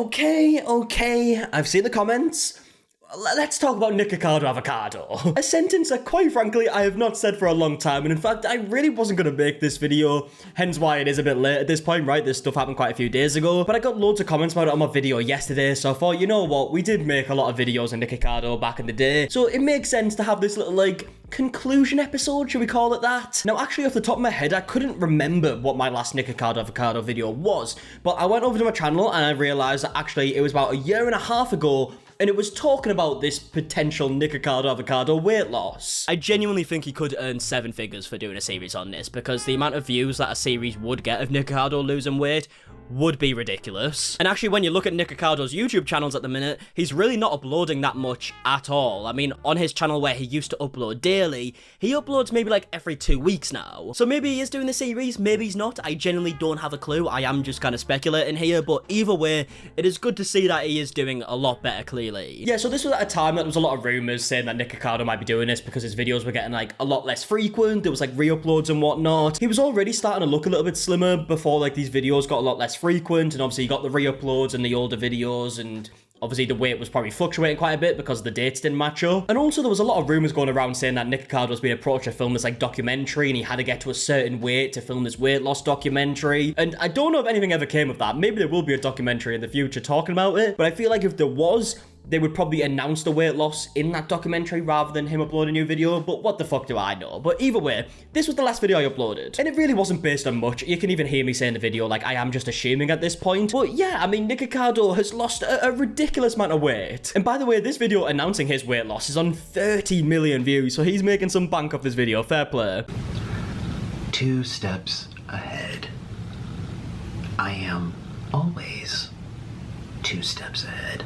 Okay, I've seen the comments. Let's talk about Nikocado Avocado. A sentence that, quite frankly, I have not said for a long time, and in fact, I really wasn't going to make this video, hence why it is a bit late at this point, right? This stuff happened quite a few days ago, but I got loads of comments about it on my video yesterday, so I thought, you know what, we did make a lot of videos on Nikocado back in the day, so it makes sense to have this little, like, conclusion episode, should we call it that? Now, actually, off the top of my head, I couldn't remember what my last Nikocado Avocado video was, but I went over to my channel and I realized that actually it was about a year and a half ago, and it was talking about this potential Nikocado Avocado weight loss. I genuinely think he could earn 7 figures for doing a series on this, because the amount of views that a series would get of Nikocado losing weight would be ridiculous. And actually, when you look at Nikocado's YouTube channels at the minute, he's really not uploading that much at all. I mean, on his channel where he used to upload daily, he uploads maybe like every 2 weeks now. So maybe he is doing the series, maybe he's not. I genuinely don't have a clue. I am just kind of speculating here, but either way, it is good to see that he is doing a lot better, clearly. Yeah, so this was at a time that there was a lot of rumors saying that Nikocado might be doing this because his videos were getting like a lot less frequent. There was like re-uploads and whatnot. He was already starting to look a little bit slimmer before like these videos got a lot less frequent, and obviously you got the re-uploads and the older videos, and obviously the weight was probably fluctuating quite a bit because the dates didn't match up. And also there was a lot of rumors going around saying that Nikocado was being approached to film this like documentary, and he had to get to a certain weight to film this weight loss documentary. And I don't know if anything ever came of that. Maybe there will be a documentary in the future talking about it, but I feel like if there was, they would probably announce the weight loss in that documentary rather than him uploading a new video, but what the fuck do I know? But either way, this was the last video I uploaded, and it really wasn't based on much. You can even hear me say in the video, like, I am just assuming at this point. But yeah, I mean, Nikocado has lost a ridiculous amount of weight. And by the way, this video announcing his weight loss is on 30 million views, so he's making some bank off this video. Fair play. 2 steps ahead. I am always 2 steps ahead.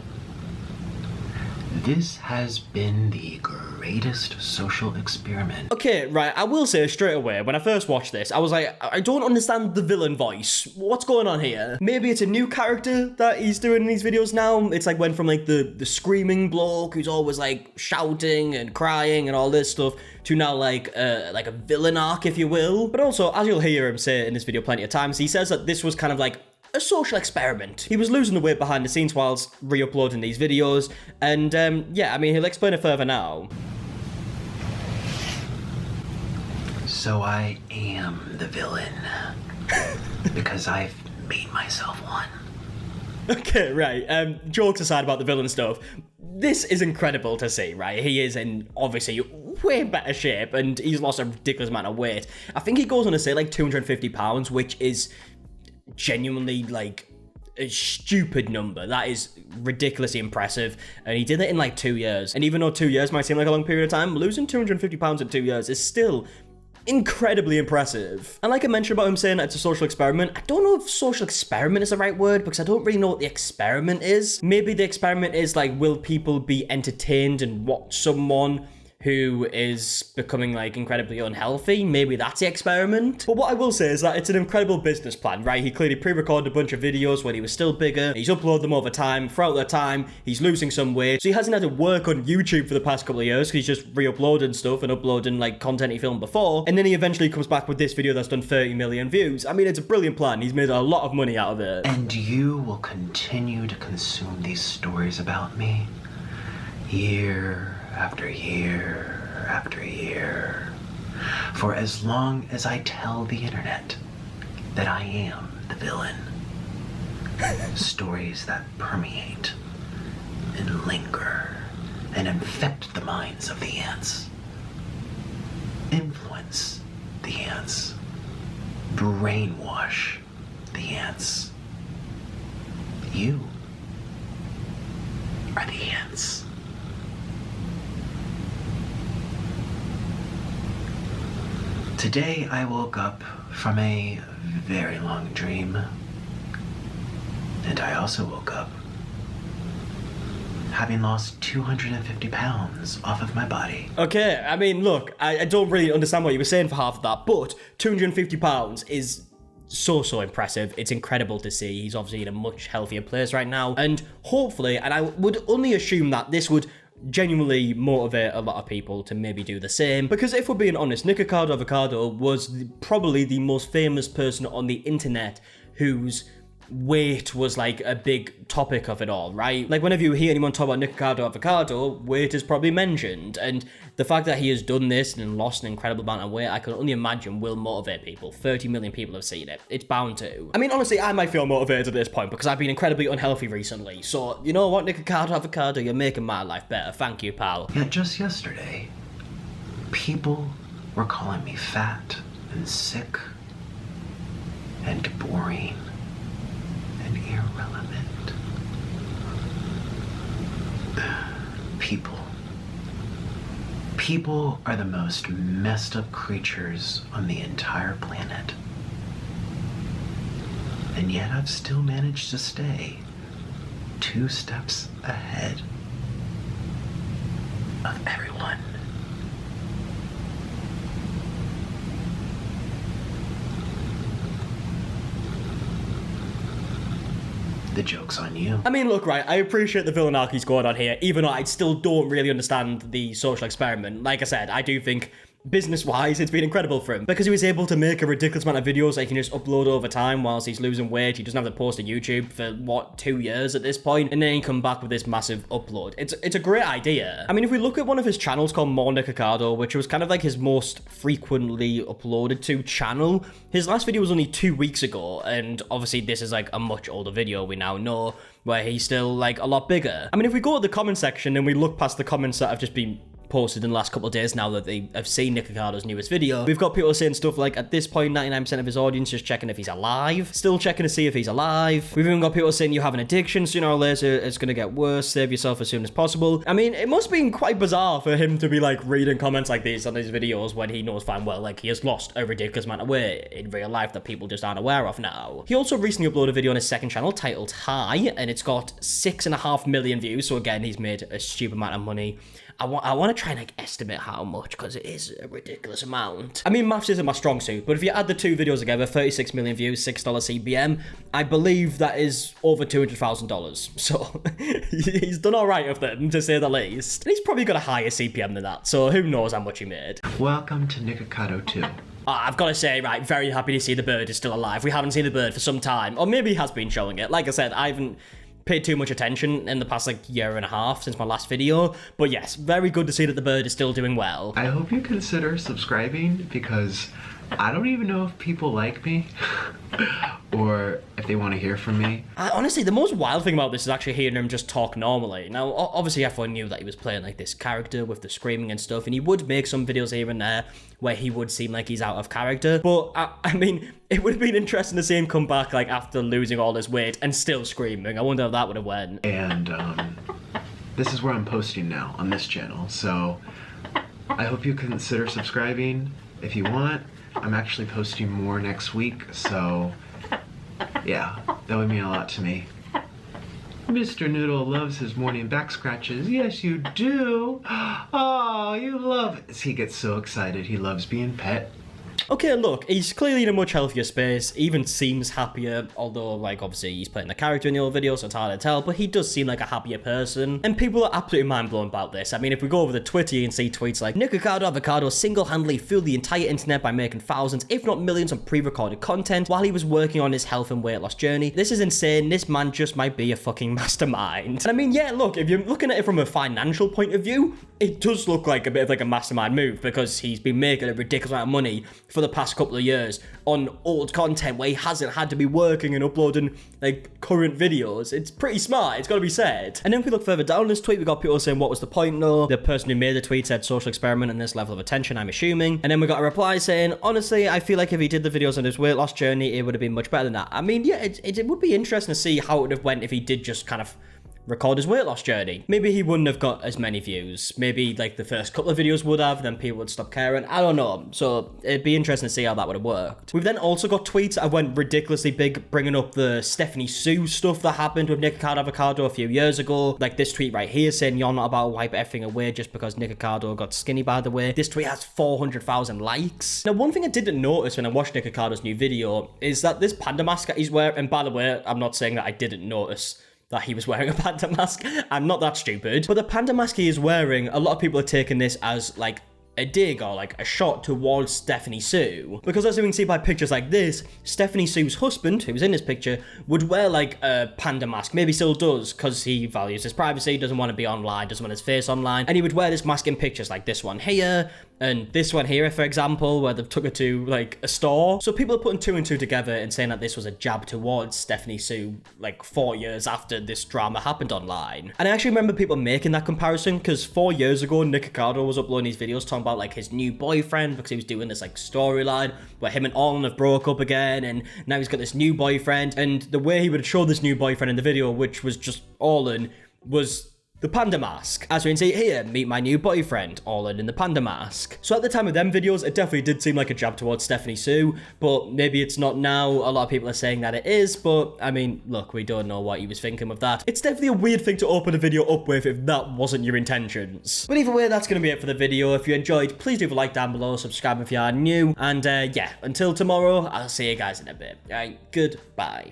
This has been the greatest social experiment. Okay, right, I will say straight away, when I first watched this, I was like, I don't understand the villain voice. What's going on here? Maybe it's a new character that he's doing in these videos now. It's like went from like the screaming bloke who's always like shouting and crying and all this stuff to now like a villain arc, if you will. But also, as you'll hear him say in this video plenty of times, he says that this was kind of like a social experiment. He was losing the weight behind the scenes whilst re-uploading these videos, and yeah, I mean, he'll explain it further now. So I am the villain, because I've made myself one. Okay, right, jokes aside about the villain stuff, this is incredible to see, right? He is in, obviously, way better shape, and he's lost a ridiculous amount of weight. I think he goes on to say, like, 250 pounds, which is genuinely like a stupid number. That is ridiculously impressive, and he did it in like 2 years. And even though 2 years might seem like a long period of time, losing 250 pounds in 2 years is still incredibly impressive. And like I mentioned about him saying that it's a social experiment, I don't know if social experiment is the right word, because I don't really know what the experiment is. Maybe the experiment is like, will people be entertained and watch someone who is becoming like incredibly unhealthy? Maybe that's the experiment. But what I will say is that it's an incredible business plan, right? He clearly pre-recorded a bunch of videos when he was still bigger. He's uploaded them over time. Throughout that time, he's losing some weight. So he hasn't had to work on YouTube for the past couple of years, because he's just re-uploading stuff and uploading like content he filmed before. And then he eventually comes back with this video that's done 30 million views. I mean, it's a brilliant plan. He's made a lot of money out of it. And you will continue to consume these stories about me year after year after year, for as long as I tell the internet that I am the villain. Stories that permeate and linger and infect the minds of the ants, influence the ants, brainwash the ants. You are the ants. Today I woke up from a very long dream, and I also woke up having lost 250 pounds off of my body. Okay, I mean, look, I don't really understand what you were saying for half of that, but 250 pounds is so impressive. It's incredible to see. He's obviously in a much healthier place right now, and hopefully, and I would only assume that this would genuinely motivate a lot of people to maybe do the same, because if we're being honest, Nikocado Avocado was probably the most famous person on the internet whose weight was like a big topic of it all, right? Like whenever you hear anyone talk about Nikocado Avocado, weight is probably mentioned, and the fact that he has done this and lost an incredible amount of weight, I can only imagine will motivate people. 30 million people have seen it. It's bound to. I mean, honestly, I might feel motivated at this point because I've been incredibly unhealthy recently. So, you know what, Nikocado Avocado, you're making my life better. Thank you, pal. Yet just yesterday, people were calling me fat and sick and boring and irrelevant. People are the most messed up creatures on the entire planet. And yet I've still managed to stay 2 steps ahead of everyone. The joke's on you. I mean, look, right, I appreciate the villainarchy's going on here, even though I still don't really understand the social experiment. Like I said, I do think business-wise, it's been incredible for him because he was able to make a ridiculous amount of videos that he can just upload over time whilst he's losing weight. He doesn't have to post to YouTube for, what, 2 years at this point, and then he come back with this massive upload. It's a great idea. I mean, if we look at one of his channels called More Nikocado, which was kind of like his most frequently uploaded to channel, his last video was only 2 weeks ago, and obviously this is like a much older video, we now know, where he's still like a lot bigger. I mean, if we go to the comment section and we look past the comments that have just been posted in the last couple of days now that they have seen Nikocado's newest video, we've got people saying stuff like, at this point 99% of his audience just checking if he's alive, still checking to see if he's alive. We've even got people saying you have an addiction, sooner or later it's going to get worse, save yourself as soon as possible. I mean, it must have been quite bizarre for him to be like reading comments like these on his videos when he knows fine well like he has lost a ridiculous amount of weight in real life that people just aren't aware of now. He also recently uploaded a video on his second channel titled High, and it's got 6.5 million views, so again he's made a stupid amount of money. I want to try and like estimate how much, because it is a ridiculous amount. I mean, maths isn't my strong suit, but if you add the 2 videos together, 36 million views, $6 CPM, I believe that is over $200,000. So he's done all right with them, to say the least. And he's probably got a higher CPM than that, so who knows how much he made. Welcome to Nikocado 2. I've got to say, right, very happy to see the bird is still alive. We haven't seen the bird for some time, or maybe he has been showing it. Like I said, I haven't paid too much attention in the past like year and a half since my last video, but yes, very good to see that the bird is still doing well. I hope you consider subscribing, because I don't even know if people like me or if they want to hear from me. Honestly, the most wild thing about this is actually hearing him just talk normally. Now, obviously everyone knew that he was playing like this character with the screaming and stuff, and he would make some videos here and there where he would seem like he's out of character, but I mean, it would have been interesting to see him come back like after losing all his weight and still screaming. I wonder how that would have went. And this is where I'm posting now on this channel, so I hope you consider subscribing if you want. I'm actually posting more next week, so yeah, that would mean a lot to me. Mr. Noodle loves his morning back scratches. Yes, you do. Oh, you love it. He gets so excited. He loves being pet. Okay, look, he's clearly in a much healthier space, even seems happier, although, like, obviously he's playing the character in the old video, so it's hard to tell, but he does seem like a happier person, and people are absolutely mind-blown about this. I mean, if we go over the Twitter, you can see tweets like, Nikocado Avocado single-handedly fooled the entire internet by making thousands, if not millions, of pre-recorded content while he was working on his health and weight loss journey. This is insane. This man just might be a fucking mastermind. And I mean, yeah, look, if you're looking at it from a financial point of view, it does look like a bit of like a mastermind move, because he's been making a ridiculous amount of money for the past couple of years on old content where he hasn't had to be working and uploading like current videos. It's pretty smart, it's got to be said. And then if we look further down this tweet, we got people saying, what was the point though? The person who made the tweet said social experiment and this level of attention, I'm assuming. And then we got a reply saying, honestly, I feel like if he did the videos on his weight loss journey, it would have been much better than that. I mean, yeah, it would be interesting to see how it would have went if he did just kind of record his weight loss journey. Maybe he wouldn't have got as many views. Maybe like the first couple of videos would have, then people would stop caring. I don't know. So it'd be interesting to see how that would have worked. We've then also got tweets that went ridiculously big, bringing up the Stephanie Sue stuff that happened with Nikocado Avocado a few years ago. Like this tweet right here saying, you're not about to wipe everything away just because Nikocado got skinny, by the way. This tweet has 400,000 likes. Now, one thing I didn't notice when I watched Nikocado's new video is that this panda mask that he's wearing, and by the way, I'm not saying that I didn't notice that he was wearing a panda mask. I'm not that stupid. But the panda mask he is wearing, a lot of people are taking this as like a dig or like a shot towards Stephanie Sue. Because as we can see by pictures like this, Stephanie Sue's husband, who was in this picture, would wear like a panda mask, maybe still does, because he values his privacy, doesn't want to be online, doesn't want his face online, and he would wear this mask in pictures like this one here, and this one here, for example, where they've took her to like a store. So people are putting two and two together and saying that this was a jab towards Stephanie Sue like 4 years after this drama happened online. And I actually remember people making that comparison because 4 years ago, Nikocado was uploading these videos talking about like his new boyfriend because he was doing this like storyline where him and Orlin have broke up again and now he's got this new boyfriend. And the way he would show this new boyfriend in the video, which was just Orlin, was the panda mask. As we can see here, meet my new boyfriend, Orlin in the panda mask. So at the time of them videos, it definitely did seem like a jab towards Stephanie Sue, but maybe it's not now. A lot of people are saying that it is, but I mean, look, we don't know what he was thinking with that. It's definitely a weird thing to open a video up with if that wasn't your intentions. But either way, that's going to be it for the video. If you enjoyed, please leave a like down below, subscribe if you are new, and yeah, until tomorrow, I'll see you guys in a bit. Alright, goodbye.